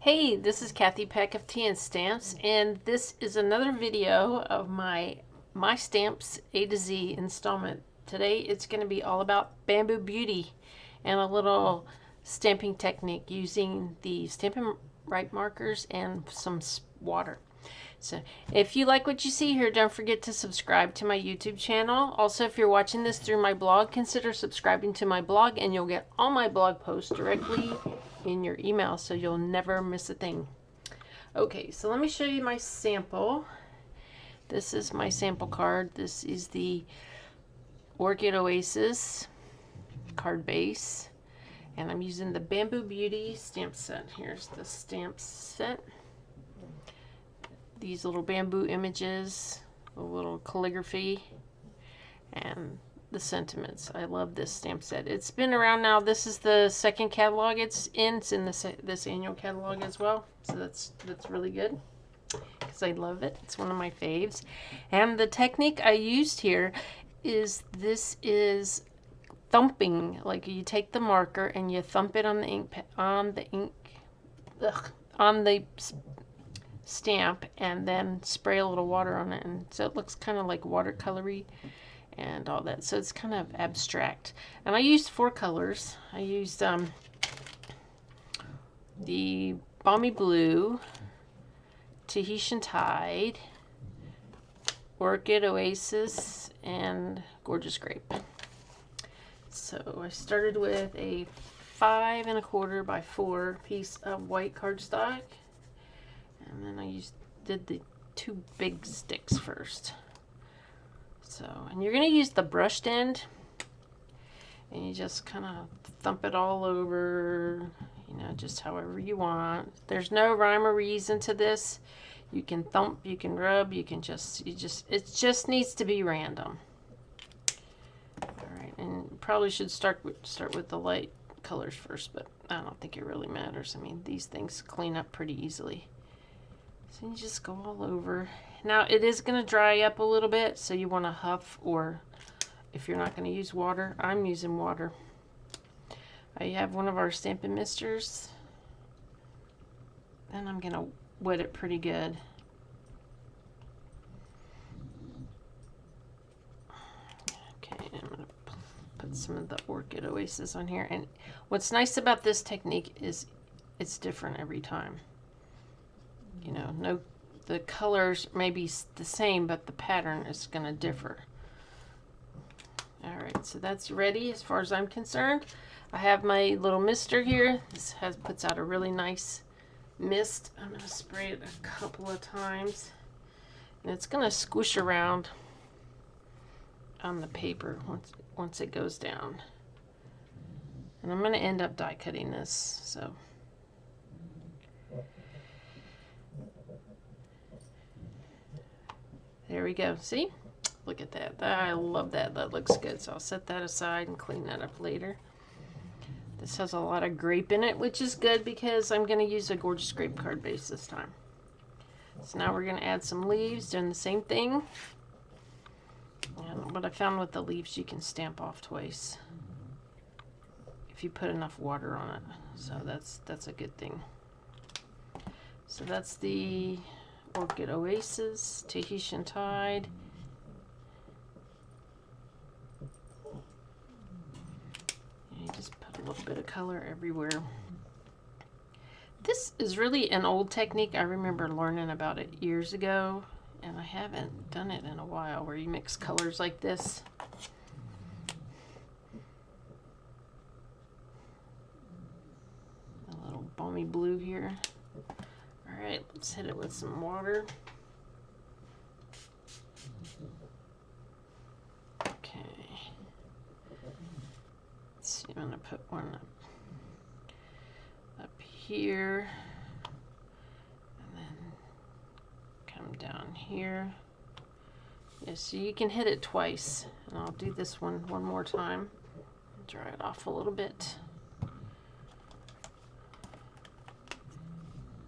Hey, this is Kathy Peck of Tea and Stamps, and this is another video of my Stamps A to Z installment. Today it's going to be all about Bamboo Beauty and a little stamping technique using the Stampin' Up markers and some water. So if you like what you see here, don't forget to subscribe to my YouTube channel. Also, if you're watching this through my blog, consider subscribing to my blog and you'll get all my blog posts directly in your email, so you'll never miss a thing. Okay, so let me show you my sample. This is my sample card. This is the Orchid Oasis card base, and I'm using the Bamboo Beauty stamp set. Here's the stamp set. These little bamboo images, a little calligraphy, and the sentiments. I love this stamp set. It's been around now. This is the second catalog it's in. It's in this annual catalog as well. So that's really good because I love it. It's one of my faves. And the technique I used here is thumping. Like you take the marker and you thump it on the stamp and then spray a little water on it, and so it looks kind of like watercolory and all that. So it's kind of abstract. And I used 4 colors. I used the Balmy Blue, Tahitian Tide, Orchid Oasis, and Gorgeous Grape. So I started with a 5 1/4 by 4 piece of white cardstock. And then I did the 2 big sticks first. So, and you're going to use the brushed end, and you just kind of thump it all over, you know, just however you want. There's no rhyme or reason to this. You can thump, you can rub, it just needs to be random. All right, and probably should start with the light colors first, but I don't think it really matters. I mean, these things clean up pretty easily. So you just go all over. Now it is going to dry up a little bit, so you want to huff, or if you're not going to use water, I'm using water. I have one of our Stampin' Misters, and I'm going to wet it pretty good. Okay, I'm going to put some of the Orchid Oasis on here. And what's nice about this technique is it's different every time. You know, the colors may be the same, but the pattern is going to differ. All right, so that's ready as far as I'm concerned. I have my little mister here. This puts out a really nice mist. I'm going to spray it a couple of times, and it's going to squish around on the paper once it goes down. And I'm going to end up die cutting this, so. There we go. See? Look at that. I love that. That looks good. So I'll set that aside and clean that up later. This has a lot of grape in it, which is good because I'm going to use a Gorgeous Grape card base this time. So now we're going to add some leaves, doing the same thing. And what I found with the leaves, you can stamp off twice if you put enough water on it. So that's a good thing. So that's the Orchid Oasis, Tahitian Tide. And you just put a little bit of color everywhere. This is really an old technique. I remember learning about it years ago, and I haven't done it in a while, where you mix colors like this. A little balmy blue here. All right, let's hit it with some water. Okay. Let's see, I'm gonna put one up here, and then come down here. Yeah, so you can hit it twice, and I'll do this one more time. Dry it off a little bit.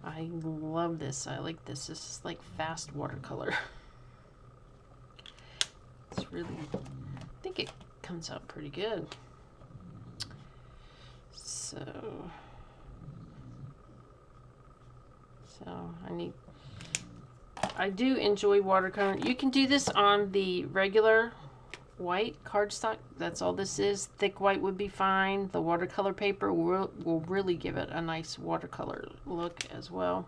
I love this. I like this. This is like fast watercolor. It's really, I think it comes out pretty good. So So I do enjoy watercolor. You can do this on the regular white cardstock. That's all this is. Thick white would be fine. The watercolor paper will really give it a nice watercolor look as well.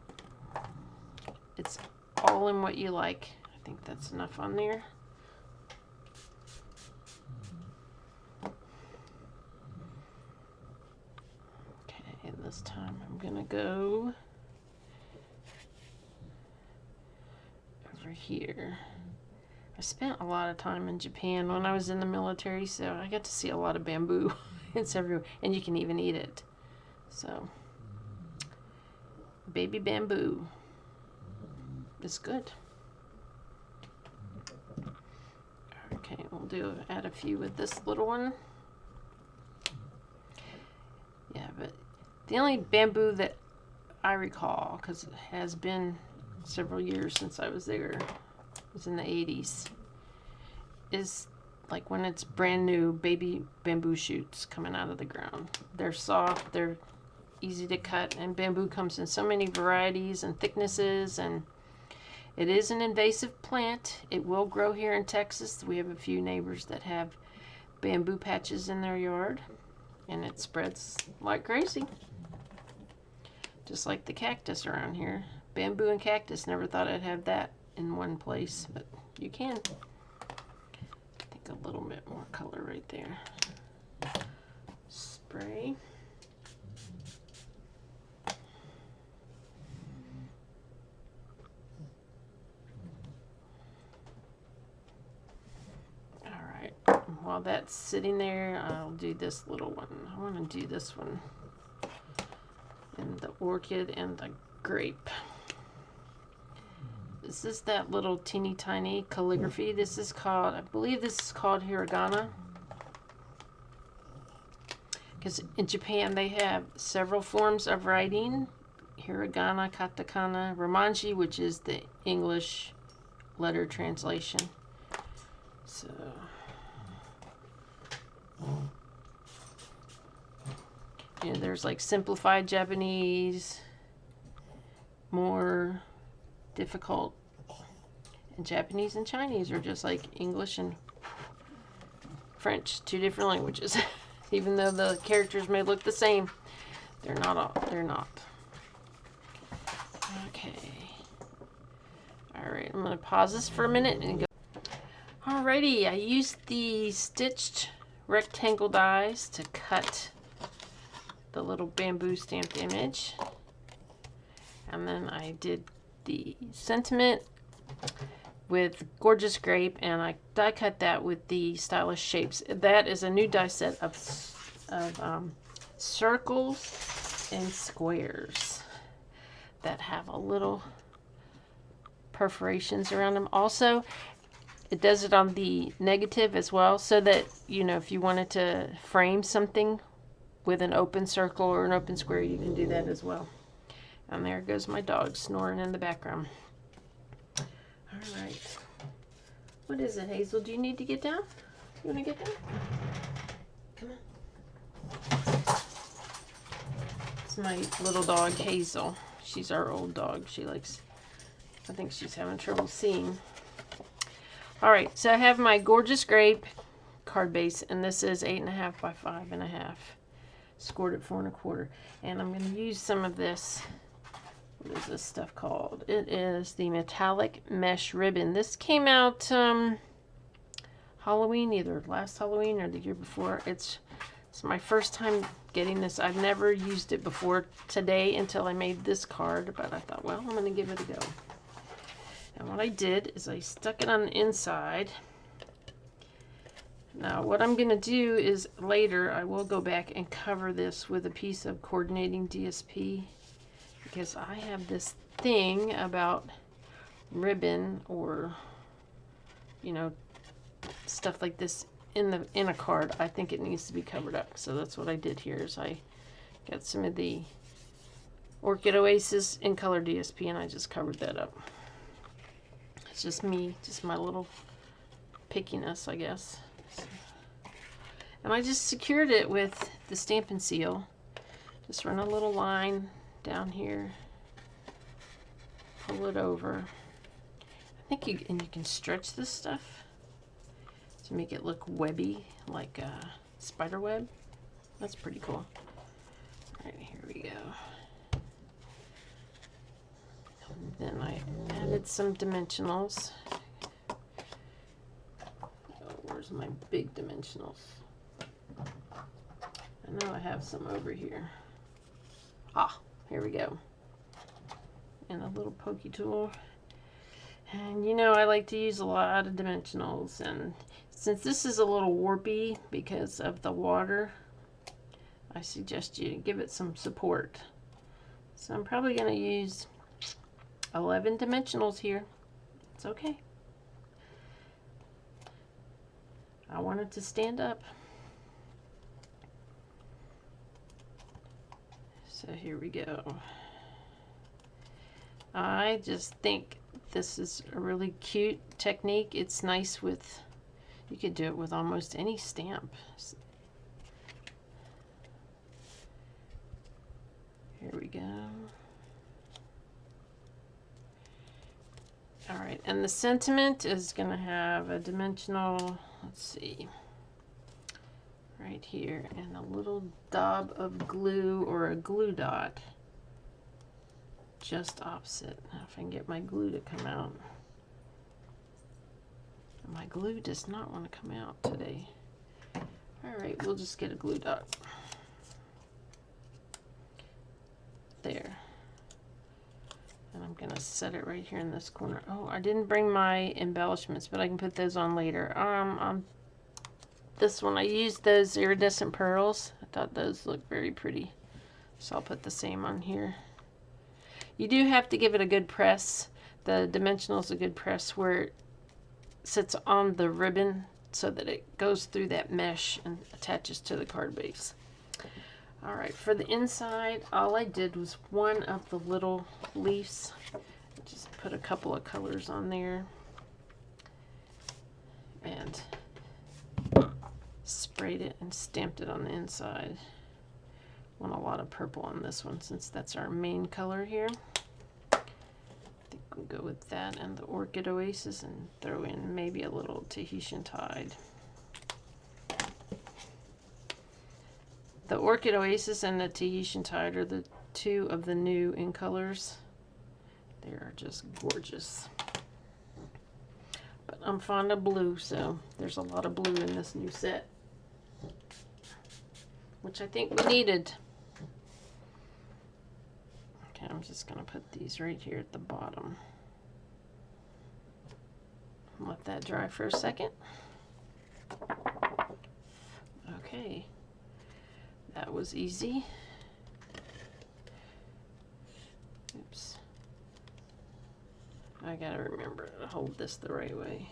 It's all in what you like. I think that's enough on there. Okay, and this time I'm gonna go over here. I spent a lot of time in Japan when I was in the military, so I got to see a lot of bamboo. It's everywhere, and you can even eat it. So, baby bamboo is good. Okay, we'll add a few with this little one. Yeah, but the only bamboo that I recall, because it has been several years since I was there, was in the 80s, is like when it's brand new baby bamboo shoots coming out of the ground. They're soft, they're easy to cut, and bamboo comes in so many varieties and thicknesses, and it is an invasive plant. It will grow here in Texas. We have a few neighbors that have bamboo patches in their yard, and it spreads like crazy. Just like the cactus around here. Bamboo and cactus, never thought I'd have that in one place, but you can. I think a little bit more color right there. Spray. Alright, while that's sitting there, I'll do this little one. I want to do this one. And the orchid and the grape. This is that little teeny tiny calligraphy. This is called, I believe this is called hiragana. Because in Japan they have several forms of writing. Hiragana, katakana, romanji, which is the English letter translation. So, you know, there's like simplified Japanese, more difficult, and Japanese and Chinese are just like English and French, two different languages. Even though the characters may look the same, they're not. They're not. Okay. All right, I'm gonna pause this for a minute and go. Alrighty, I used the stitched rectangle dies to cut the little bamboo stamped image, and then I did the sentiment with Gorgeous Grape, and I die cut that with the Stylish Shapes. That is a new die set of circles and squares that have a little perforations around them. Also, it does it on the negative as well, so that, you know, if you wanted to frame something with an open circle or an open square, you can do that as well. And there goes my dog snoring in the background. All right. What is it, Hazel? Do you need to get down? You want to get down? Come on. It's my little dog, Hazel. She's our old dog. She likes, I think she's having trouble seeing. All right, so I have my Gorgeous Grape card base, and this is 8.5 by 5.5. Scored at 4 1/4. And I'm going to use some of this. What is this stuff called? It is the metallic mesh ribbon. This came out Halloween, either last Halloween or the year before. It's my first time getting this. I've never used it before today until I made this card, but I thought, well, I'm going to give it a go. And what I did is I stuck it on the inside. Now what I'm going to do is later I will go back and cover this with a piece of coordinating DSP, because I have this thing about ribbon or, you know, stuff like this in a card. I think it needs to be covered up. So that's what I did here, is I got some of the Orchid Oasis in color DSP and I just covered that up. It's just me, just my little pickiness, I guess. And I just secured it with the Stampin' Seal. Just run a little line down here pull it over. I think you can stretch this stuff to make it look webby, like a spider web. That's pretty cool. All right, here we go. And then I added some dimensionals. Oh, where's my big dimensionals? I know I have some over here. Ah, here we go. And a little pokey tool. And you know, I like to use a lot of dimensionals, and since this is a little warpy because of the water, I suggest you give it some support. So I'm probably going to use 11 dimensionals here. It's okay. I want it to stand up. So here we go. I just think this is a really cute technique. It's nice with, you could do it with almost any stamp. Here we go. All right, and the sentiment is going to have a dimensional, let's see, right here, and a little dab of glue or a glue dot just opposite. Now if I can get my glue to come out. My glue does not want to come out today. All right, we'll just get a glue dot. There. And I'm gonna set it right here in this corner. Oh, I didn't bring my embellishments, but I can put those on later. On this one, I used those iridescent pearls. I thought those looked very pretty. So I'll put the same on here. You do have to give it a good press. The dimensional is a good press where it sits on the ribbon so that it goes through that mesh and attaches to the card base. All right, for the inside, all I did was one of the little leaves. Just put a couple of colors on there and sprayed it and stamped it on the inside. Want a lot of purple on this one since that's our main color here. I think we'll go with that and the Orchid Oasis and throw in maybe a little Tahitian Tide. The Orchid Oasis and the Tahitian Tide are the two of the new in colors. They are just gorgeous. But I'm fond of blue, so there's a lot of blue in this new set, which I think we needed. Okay, I'm just going to put these right here at the bottom. Let that dry for a second. Okay. That was easy. Oops. I gotta remember to hold this the right way.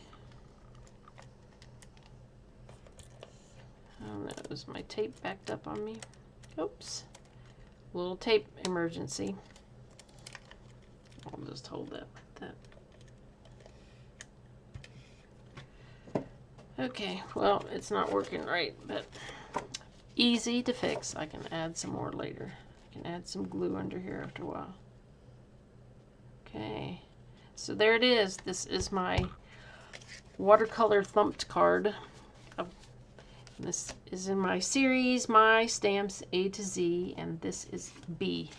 Oh no, is my tape backed up on me? Oops. Little tape emergency. I'll just hold that like that. Okay, well, it's not working right, but easy to fix. I can add some more later. I can add some glue under here after a while. Okay, so there it is. This is my watercolor thumped card. This is in my series, My Stamps A to Z, and this is B,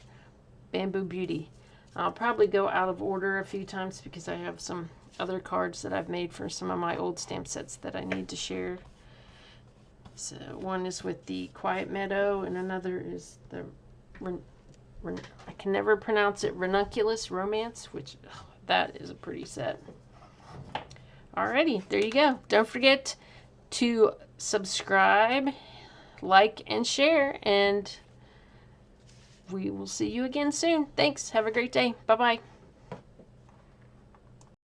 Bamboo Beauty. I'll probably go out of order a few times because I have some other cards that I've made for some of my old stamp sets that I need to share. So one is with the Quiet Meadow, and another is the, I can never pronounce it, Ranunculus Romance, which, that is a pretty set. Alrighty, there you go. Don't forget to subscribe, like, and share, and we will see you again soon. Thanks. Have a great day. Bye-bye.